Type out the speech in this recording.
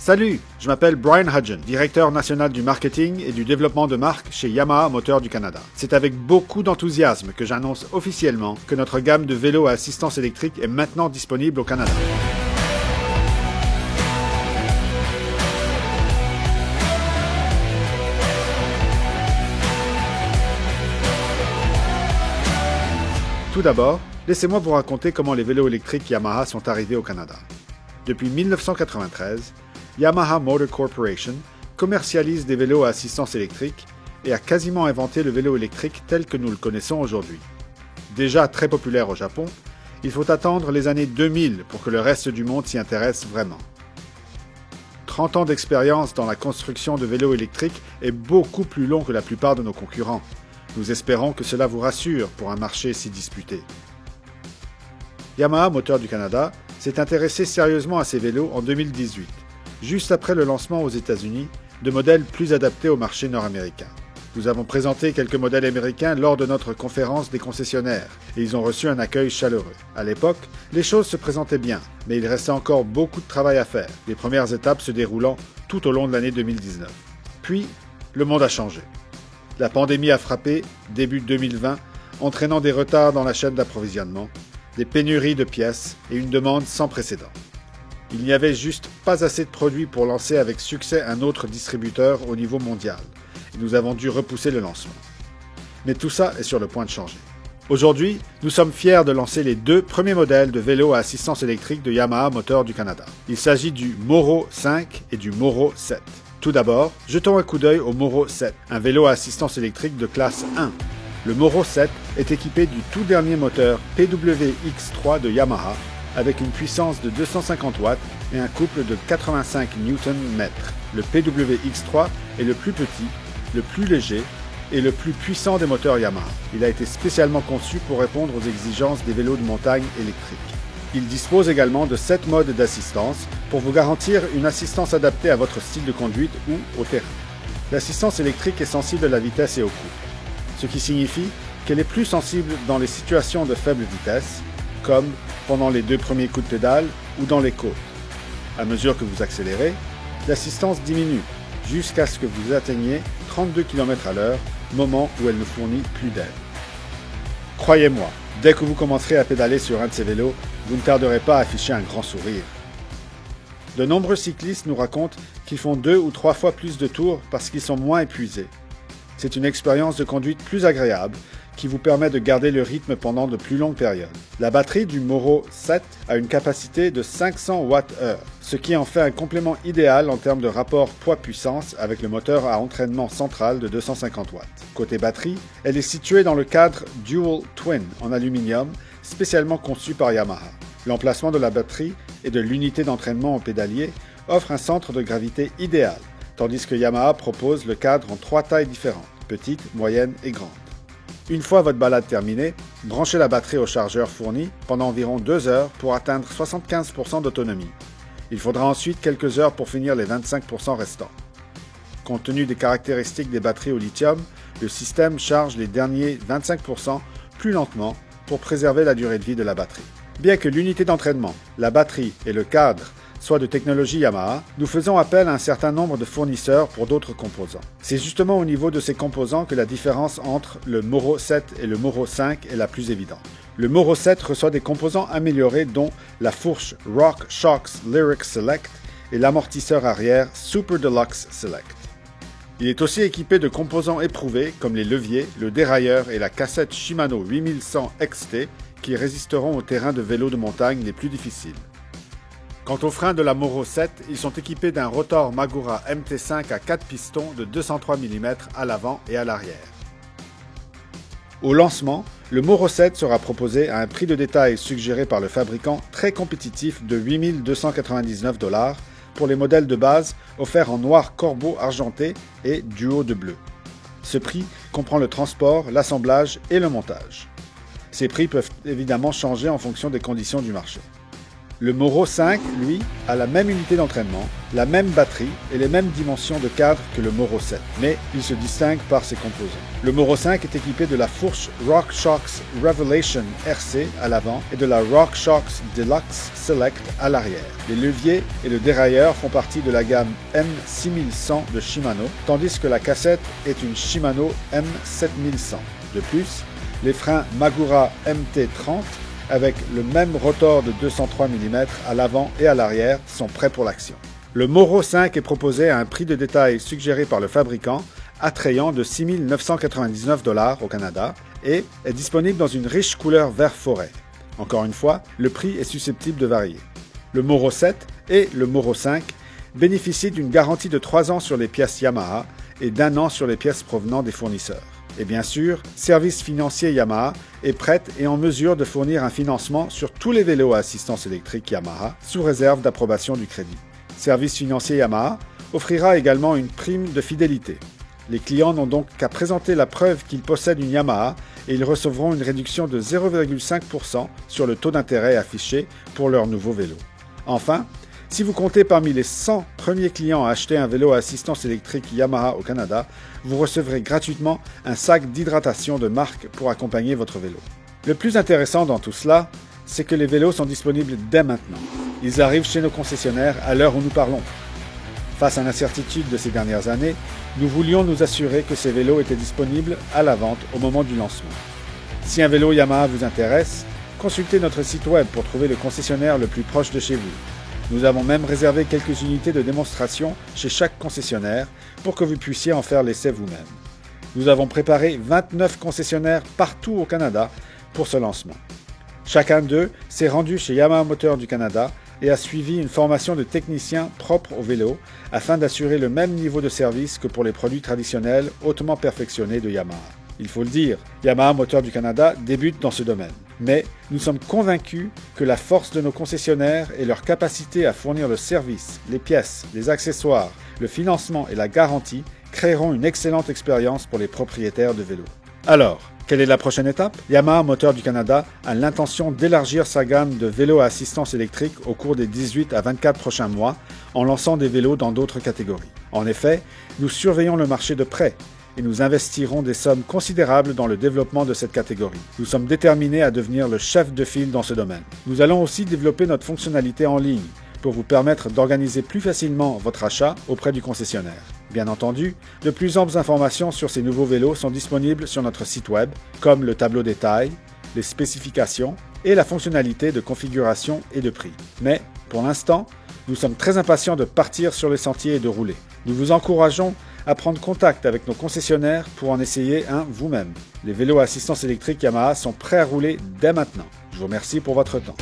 Salut, je m'appelle Brian Hudgen, directeur national du marketing et du développement de marque chez Yamaha Moteur du Canada. C'est avec beaucoup d'enthousiasme que j'annonce officiellement que notre gamme de vélos à assistance électrique est maintenant disponible au Canada. Tout d'abord, laissez-moi vous raconter comment les vélos électriques Yamaha sont arrivés au Canada. Depuis 1993, Yamaha Motor Corporation commercialise des vélos à assistance électrique et a quasiment inventé le vélo électrique tel que nous le connaissons aujourd'hui. Déjà très populaire au Japon, il faut attendre les années 2000 pour que le reste du monde s'y intéresse vraiment. 30 ans d'expérience dans la construction de vélos électriques est beaucoup plus long que la plupart de nos concurrents. Nous espérons que cela vous rassure pour un marché si disputé. Yamaha Moteur du Canada s'est intéressé sérieusement à ces vélos en 2018, juste après le lancement aux États-Unis de modèles plus adaptés au marché nord-américain. Nous avons présenté quelques modèles américains lors de notre conférence des concessionnaires et ils ont reçu un accueil chaleureux. À l'époque, les choses se présentaient bien, mais il restait encore beaucoup de travail à faire, les premières étapes se déroulant tout au long de l'année 2019. Puis, le monde a changé. La pandémie a frappé début 2020, entraînant des retards dans la chaîne d'approvisionnement, des pénuries de pièces et une demande sans précédent. Il n'y avait juste pas assez de produits pour lancer avec succès un autre distributeur au niveau mondial, et nous avons dû repousser le lancement. Mais tout ça est sur le point de changer. Aujourd'hui, nous sommes fiers de lancer les deux premiers modèles de vélos à assistance électrique de Yamaha Moteur du Canada. Il s'agit du Moro 5 et du Moro 7. Tout d'abord, jetons un coup d'œil au Moro 7, un vélo à assistance électrique de classe 1. Le Moro 7 est équipé du tout dernier moteur PWX3 de Yamaha avec une puissance de 250 watts et un couple de 85 Nm. Le PWX3 est le plus petit, le plus léger et le plus puissant des moteurs Yamaha. Il a été spécialement conçu pour répondre aux exigences des vélos de montagne électriques. Il dispose également de 7 modes d'assistance pour vous garantir une assistance adaptée à votre style de conduite ou au terrain. L'assistance électrique est sensible à la vitesse et au couple, ce qui signifie qu'elle est plus sensible dans les situations de faible vitesse, comme pendant les 2 premiers coups de pédale ou dans les côtes. À mesure que vous accélérez, l'assistance diminue jusqu'à ce que vous atteigniez 32 km/h, moment où elle ne fournit plus d'aide. Croyez-moi, dès que vous commencerez à pédaler sur un de ces vélos, vous ne tarderez pas à afficher un grand sourire. De nombreux cyclistes nous racontent qu'ils font 2 ou 3 fois plus de tours parce qu'ils sont moins épuisés. C'est une expérience de conduite plus agréable qui vous permet de garder le rythme pendant de plus longues périodes. La batterie du Moro 7 a une capacité de 500 Wh, ce qui en fait un complément idéal en termes de rapport poids-puissance avec le moteur à entraînement central de 250 watts. Côté batterie, elle est située dans le cadre Dual Twin en aluminium, spécialement conçu par Yamaha. L'emplacement de la batterie et de l'unité d'entraînement au pédalier offre un centre de gravité idéal, tandis que Yamaha propose le cadre en 3 tailles différentes, petite, moyenne et grande. Une fois votre balade terminée, branchez la batterie au chargeur fourni pendant environ 2 heures pour atteindre 75% d'autonomie. Il faudra ensuite quelques heures pour finir les 25% restants. Compte tenu des caractéristiques des batteries au lithium, le système charge les derniers 25% plus lentement pour préserver la durée de vie de la batterie. Bien que l'unité d'entraînement, la batterie et le cadre soient de technologie Yamaha, nous faisons appel à un certain nombre de fournisseurs pour d'autres composants. C'est justement au niveau de ces composants que la différence entre le Moro 7 et le Moro 5 est la plus évidente. Le Moro 7 reçoit des composants améliorés dont la fourche RockShox Lyric Select et l'amortisseur arrière Super Deluxe Select. Il est aussi équipé de composants éprouvés comme les leviers, le dérailleur et la cassette Shimano 8100 XT qui résisteront au terrain de vélo de montagne les plus difficiles. Quant aux freins de la Moro 7, ils sont équipés d'un rotor Magura MT5 à 4 pistons de 203 mm à l'avant et à l'arrière. Au lancement, le Moro 7 sera proposé à un prix de détail suggéré par le fabricant très compétitif de 8 299 $ pour les modèles de base offerts en noir corbeau argenté et duo de bleu. Ce prix comprend le transport, l'assemblage et le montage. Ces prix peuvent évidemment changer en fonction des conditions du marché. Le Moro 5, lui, a la même unité d'entraînement, la même batterie et les mêmes dimensions de cadre que le Moro 7, mais il se distingue par ses composants. Le Moro 5 est équipé de la fourche RockShox Revelation RC à l'avant et de la RockShox Deluxe Select à l'arrière. Les leviers et le dérailleur font partie de la gamme M6100 de Shimano, tandis que la cassette est une Shimano M7100. De plus, les freins Magura MT30 avec le même rotor de 203 mm à l'avant et à l'arrière sont prêts pour l'action. Le Moro 5 est proposé à un prix de détail suggéré par le fabricant, attrayant de 6 999 $ au Canada et est disponible dans une riche couleur vert forêt. Encore une fois, le prix est susceptible de varier. Le Moro 7 et le Moro 5 bénéficient d'une garantie de 3 ans sur les pièces Yamaha et d'1 an sur les pièces provenant des fournisseurs. Et bien sûr, Service Financier Yamaha est prête et en mesure de fournir un financement sur tous les vélos à assistance électrique Yamaha, sous réserve d'approbation du crédit. Service Financier Yamaha offrira également une prime de fidélité. Les clients n'ont donc qu'à présenter la preuve qu'ils possèdent une Yamaha et ils recevront une réduction de 0,5% sur le taux d'intérêt affiché pour leur nouveau vélo. Enfin, si vous comptez parmi les 100 premiers clients à acheter un vélo à assistance électrique Yamaha au Canada, vous recevrez gratuitement un sac d'hydratation de marque pour accompagner votre vélo. Le plus intéressant dans tout cela, c'est que les vélos sont disponibles dès maintenant. Ils arrivent chez nos concessionnaires à l'heure où nous parlons. Face à l'incertitude de ces dernières années, nous voulions nous assurer que ces vélos étaient disponibles à la vente au moment du lancement. Si un vélo Yamaha vous intéresse, consultez notre site web pour trouver le concessionnaire le plus proche de chez vous. Nous avons même réservé quelques unités de démonstration chez chaque concessionnaire pour que vous puissiez en faire l'essai vous-même. Nous avons préparé 29 concessionnaires partout au Canada pour ce lancement. Chacun d'eux s'est rendu chez Yamaha Moteur du Canada et a suivi une formation de technicien propre au vélo afin d'assurer le même niveau de service que pour les produits traditionnels hautement perfectionnés de Yamaha. Il faut le dire, Yamaha Moteur du Canada débute dans ce domaine. Mais nous sommes convaincus que la force de nos concessionnaires et leur capacité à fournir le service, les pièces, les accessoires, le financement et la garantie créeront une excellente expérience pour les propriétaires de vélos. Alors, quelle est la prochaine étape? Yamaha Moteur du Canada a l'intention d'élargir sa gamme de vélos à assistance électrique au cours des 18 à 24 prochains mois en lançant des vélos dans d'autres catégories. En effet, nous surveillons le marché de près et nous investirons des sommes considérables dans le développement de cette catégorie. Nous sommes déterminés à devenir le chef de file dans ce domaine. Nous allons aussi développer notre fonctionnalité en ligne pour vous permettre d'organiser plus facilement votre achat auprès du concessionnaire. Bien entendu, de plus amples informations sur ces nouveaux vélos sont disponibles sur notre site web, comme le tableau des tailles, les spécifications et la fonctionnalité de configuration et de prix. Mais, pour l'instant, nous sommes très impatients de partir sur les sentiers et de rouler. Nous vous encourageons à prendre contact avec nos concessionnaires pour en essayer un vous-même. Les vélos à assistance électrique Yamaha sont prêts à rouler dès maintenant. Je vous remercie pour votre temps.